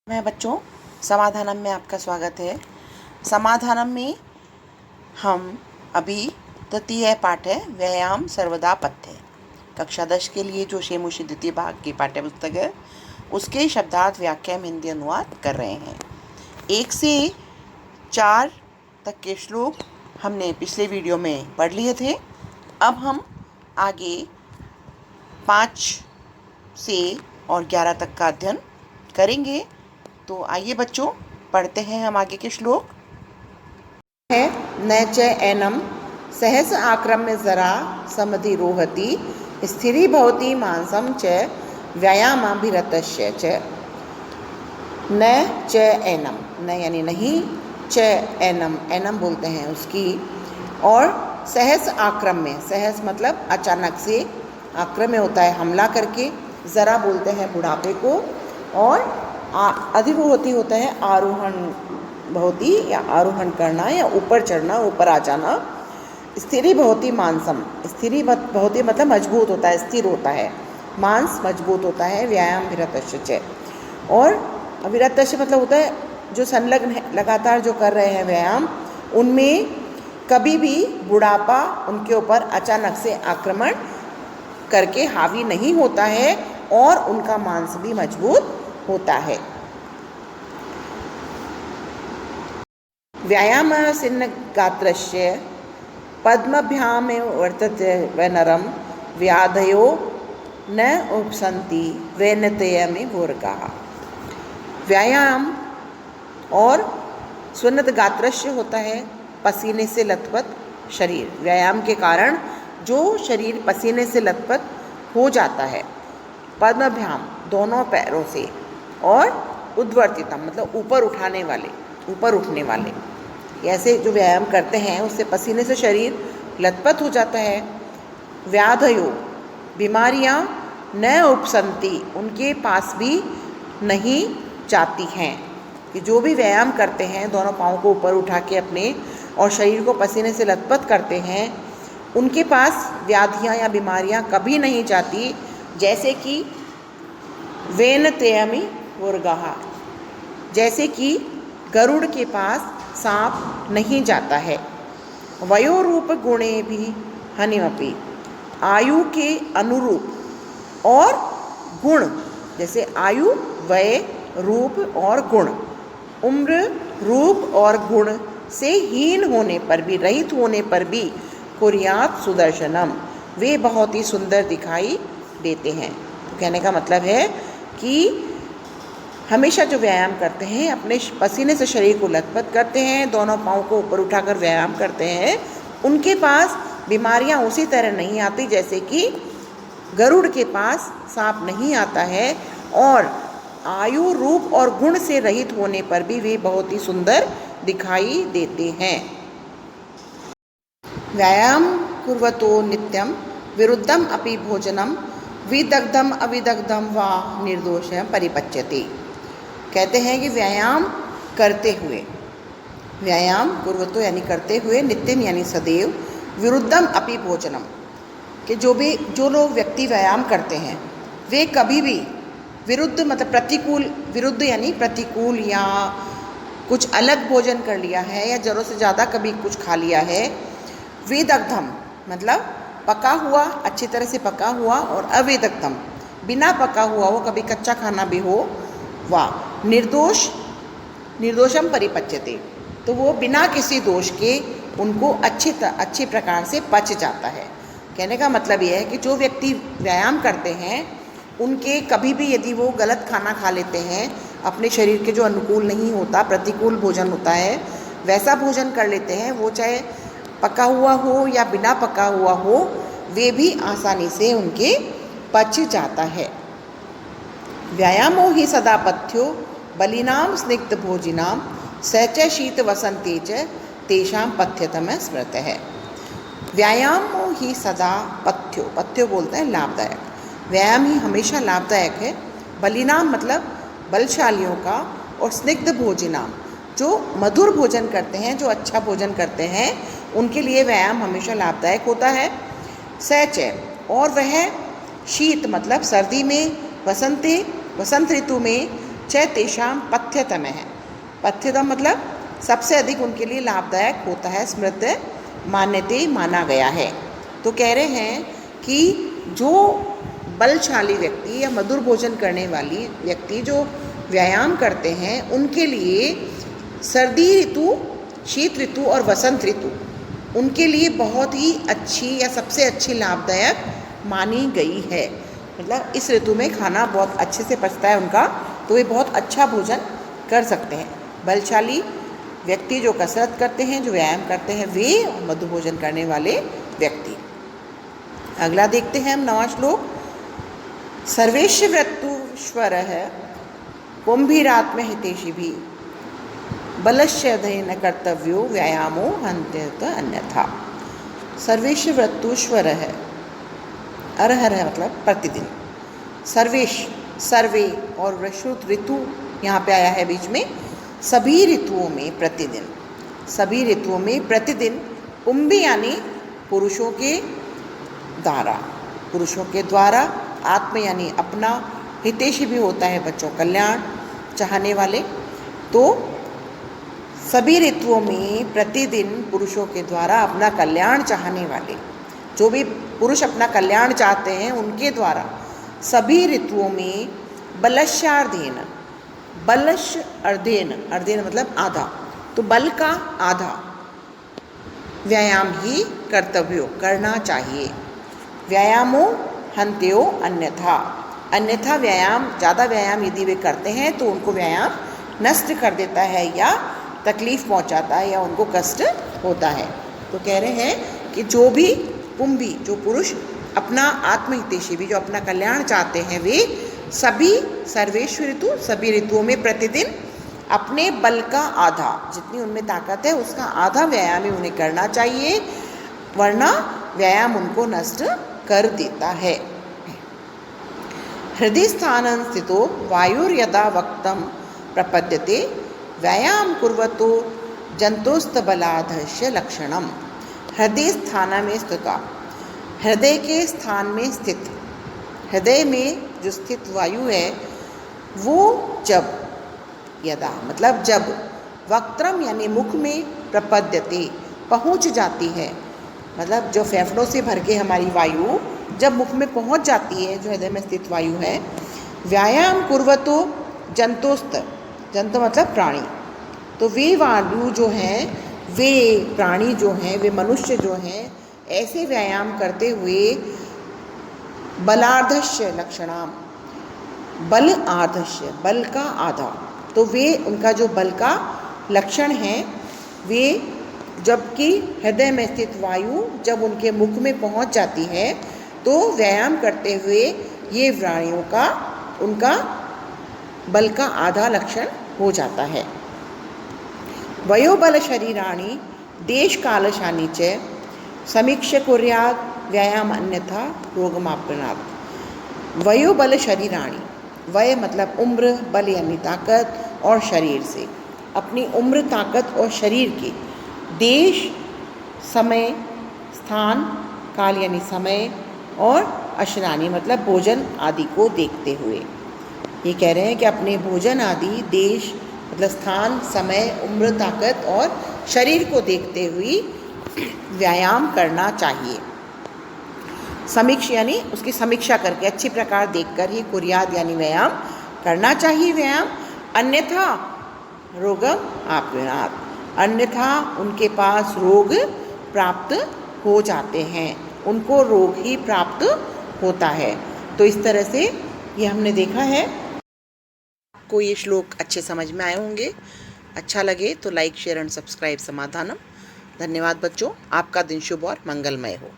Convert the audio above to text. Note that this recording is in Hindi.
मैं बच्चों समाधानम में आपका स्वागत है। समाधानम में हम अभी तृतीय पाठ है व्यायाम सर्वदा पथ्य, कक्षा 10 के लिए जो शेमुषी द्वितीय भाग की पाठ्य पुस्तक है उसके शब्दार्थ व्याख्या में हिंदी अनुवाद कर रहे हैं। 1 से 4 तक के श्लोक हमने पिछले वीडियो में पढ़ लिए थे। अब हम आगे 5 से और 11 तक का अध्ययन करेंगे। तो आइए बच्चों पढ़ते हैं हम आगे के श्लोक। है न च एनम सहस आक्रम्य जरा समधिरोहति स्थिरी भवति मांसम च व्यायामाभिरतस्य च। न च एनम, न यानी नहीं, च एनम, एनम बोलते हैं उसकी, और सहस आक्रम्य, सहस मतलब अचानक से, आक्रम्य होता है हमला करके, ज़रा बोलते हैं बुढ़ापे को, और अधिरोहति होता है आरोहण भवति या आरोहण करना या ऊपर चढ़ना, ऊपर आ जाना। स्थिरी भवति मांसम, स्थिरी भवति मतलब मजबूत होता है, स्थिर होता है, मांस मजबूत होता है। व्यायाम विरतस्य च, और विरतस्य मतलब होता है जो संलग्न है, लगातार जो कर रहे हैं व्यायाम, उनमें कभी भी बुढ़ापा उनके ऊपर अचानक से आक्रमण करके हावी नहीं होता है और उनका मांस भी मजबूत होता है। व्यायाम सिन्न गात्रस्य पद्मभ्याम वर्तते वनरम व्याधयो न उपसंति वेनतय में भोरकाः। व्यायाम और सुन्नत गात्रस्य होता है पसीने से लथपथ शरीर, व्यायाम के कारण जो शरीर पसीने से लथपथ हो जाता है। पद्मभ्याम दोनों पैरों से, और उद्वर्तितम मतलब ऊपर उठाने वाले, ऊपर उठने वाले, ऐसे जो व्यायाम करते हैं उससे पसीने से शरीर लथपथ हो जाता है। व्याधयो बीमारियां न उपसंति, उनके पास भी नहीं जाती हैं। कि जो भी व्यायाम करते हैं, दोनों पाँव को ऊपर उठा के अपने और शरीर को पसीने से लथपथ करते हैं, उनके पास व्याधियां या बीमारियां कभी नहीं जाती। जैसे कि वेनतयमि वोरगाः, जैसे कि गरुड़ के पास सांप नहीं जाता है। वयोरूप गुणे भी हनिमपि, आयु के अनुरूप और गुण, जैसे आयु, वय, रूप और गुण, उम्र, रूप और गुण से हीन होने पर भी, रहित होने पर भी, कुर्यात् सुदर्शनम, वे बहुत ही सुंदर दिखाई देते हैं। तो कहने का मतलब है कि हमेशा जो व्यायाम करते हैं, अपने पसीने से शरीर को लथपथ करते हैं, दोनों पाँव को ऊपर उठाकर व्यायाम करते हैं, उनके पास बीमारियां उसी तरह नहीं आती जैसे कि गरुड़ के पास सांप नहीं आता है, और आयु, रूप और गुण से रहित होने पर भी वे बहुत ही सुंदर दिखाई देते हैं। व्यायाम कुर्वतो नित्यम विरुद्धम अपि भोजनम विदग्धम अविदग्धम वा निर्दोषम परिपच्यते। कहते हैं कि व्यायाम करते हुए, व्यायाम कुर्वतो यानी करते हुए, नित्यम यानी सदैव, विरुद्धम अपि भोजनम, कि जो लोग व्यक्ति व्यायाम करते हैं वे कभी भी विरुद्ध मतलब प्रतिकूल, विरुद्ध यानी प्रतिकूल या कुछ अलग भोजन कर लिया है या ज़रूरत से ज़्यादा कभी कुछ खा लिया है। विदग्धम मतलब पका हुआ, अच्छी तरह से पका हुआ, और अविदग्धम बिना पका हुआ हो, कभी कच्चा खाना भी हो, वाह निर्दोष, निर्दोषम परिपच्यते, तो वो बिना किसी दोष के उनको अच्छी प्रकार से पच जाता है। कहने का मतलब ये है कि जो व्यक्ति व्यायाम करते हैं उनके कभी भी यदि वो गलत खाना खा लेते हैं, अपने शरीर के जो अनुकूल नहीं होता, प्रतिकूल भोजन होता है, वैसा भोजन कर लेते हैं, वो चाहे पका हुआ हो या बिना पका हुआ हो, वे भी आसानी से उनके पच जाता है। व्यायामो ही सदा पथ्यो बलिनाम स्निग्ध भोजिनाम सच शीत वसंते च तेषां पथ्यतम स्मृत है। व्यायामो ही सदा पथ्यो, पथ्यो बोलते हैं लाभदायक, व्यायाम ही हमेशा लाभदायक है। बलिनाम मतलब बलशालियों का, और स्निग्ध भोजिनाम जो मधुर भोजन करते हैं, जो अच्छा भोजन करते हैं, उनके लिए व्यायाम हमेशा लाभदायक होता है। सच, और वह शीत मतलब सर्दी में, वसंत ऋतु में, च तेषां पथ्यतमः। पथ्यतम मतलब सबसे अधिक उनके लिए लाभदायक होता है, स्मृत मान्यते माना गया है। तो कह रहे हैं कि जो बलशाली व्यक्ति या मधुर भोजन करने वाली व्यक्ति जो व्यायाम करते हैं, उनके लिए सर्दी ऋतु, शीत ऋतु और वसंत ऋतु उनके लिए बहुत ही अच्छी या सबसे अच्छी लाभदायक मानी गई है। मतलब इस ऋतु में खाना बहुत अच्छे से पचता है उनका, तो वे बहुत अच्छा भोजन कर सकते हैं। बलशाली व्यक्ति जो कसरत करते हैं, जो व्यायाम करते हैं, वे मधु भोजन करने वाले व्यक्ति। अगला देखते हैं हम 9वां श्लोक। सर्वेश व्रतुष्वरः कुंभीरात्म हितैषिभिः बलस्य अध्ययन कर्तव्यो व्यायामो हन्त्येत अन्यथा। सर्वेश व्रतुष्वरः, अरहर है मतलब प्रतिदिन। सर्वेश, सर्वे और वृश्रुत ऋतु यहाँ पे आया है बीच में। सभी ऋतुओं में प्रतिदिन, सभी ऋतुओं में प्रतिदिन कुंभी यानी पुरुषों के द्वारा, पुरुषों के द्वारा, आत्म यानी अपना, हितैषी भी होता है बच्चों कल्याण चाहने वाले। तो सभी ऋतुओं में प्रतिदिन पुरुषों के द्वारा अपना कल्याण चाहने वाले, जो भी पुरुष अपना कल्याण चाहते हैं उनके द्वारा सभी ऋतुओं में बलस्यार्धेन, बलस्य अर्धेन, अर्धेन मतलब आधा, तो बल का आधा व्यायाम ही कर्तव्यो करना चाहिए। व्यायामो हन्त्यो अन्यथा, अन्यथा व्यायाम, ज़्यादा व्यायाम यदि वे करते हैं तो उनको व्यायाम नष्ट कर देता है या तकलीफ पहुंचाता है या उनको कष्ट होता है। तो कह रहे हैं कि जो भी कुंभी, जो पुरुष अपना आत्महितैषी भी, जो अपना कल्याण चाहते हैं, वे सभी सर्वेश्व ऋतु, सभी ऋतुओं में प्रतिदिन अपने बल का आधा, जितनी उनमें ताकत है उसका आधा व्यायाम ही उन्हें करना चाहिए, वरना व्यायाम उनको नष्ट कर देता है। हृदय स्थानं स्थितो वायुर्यदा वक्तं प्रपद्यते व्यायाम कुर्वतो जंतोस्तबलाधस्य लक्षणम। हृदय स्थान में स्थिता, हृदय के स्थान में स्थित, हृदय में जो स्थित वायु है वो जब, यदा मतलब जब, वक्त्रम यानी मुख में, प्रपद्यते पहुँच जाती है, मतलब जो फेफड़ों से भर के हमारी वायु जब मुख में पहुँच जाती है, जो हृदय में स्थित वायु है, व्यायाम कुर्वतो जंतोस्त, जंत मतलब प्राणी, तो वे वायु जो हैं, वे प्राणी जो हैं, वे मनुष्य जो हैं, ऐसे व्यायाम करते हुए बलार्धस्य लक्षणाम, बल आर्धस्य, बल का आधा, तो वे उनका जो बल का लक्षण है, वे जबकि हृदय में स्थित वायु जब उनके मुख में पहुंच जाती है तो व्यायाम करते हुए ये प्राणियों का, उनका बल का आधा लक्षण हो जाता है। वयोबल शरीराणि देश कालशानि च समीक्ष्य कुर्यात् व्यायाम अन्यथा रोगमापनात्। वयोबल शरीराणि, वय मतलब उम्र, बल यानी ताकत, और शरीर से, अपनी उम्र, ताकत और शरीर के, देश, समय, स्थान, काल यानी समय, और अशनानी मतलब भोजन आदि को देखते हुए, ये कह रहे हैं कि अपने भोजन आदि, देश मतलब स्थान, समय, उम्र, ताकत और शरीर को देखते हुए व्यायाम करना चाहिए। समीक्षा यानी उसकी समीक्षा करके, अच्छी प्रकार देखकर ही कुर्याद यानी व्यायाम करना चाहिए व्यायाम। अन्यथा रोगम आपनात्, अन्यथा उनके पास रोग प्राप्त हो जाते हैं, उनको रोग ही प्राप्त होता है। तो इस तरह से ये हमने देखा है। आपको ये श्लोक अच्छे समझ में आए होंगे। अच्छा लगे तो लाइक, शेयर एंड सब्सक्राइब समाधानम। धन्यवाद बच्चों, आपका दिन शुभ और मंगलमय हो।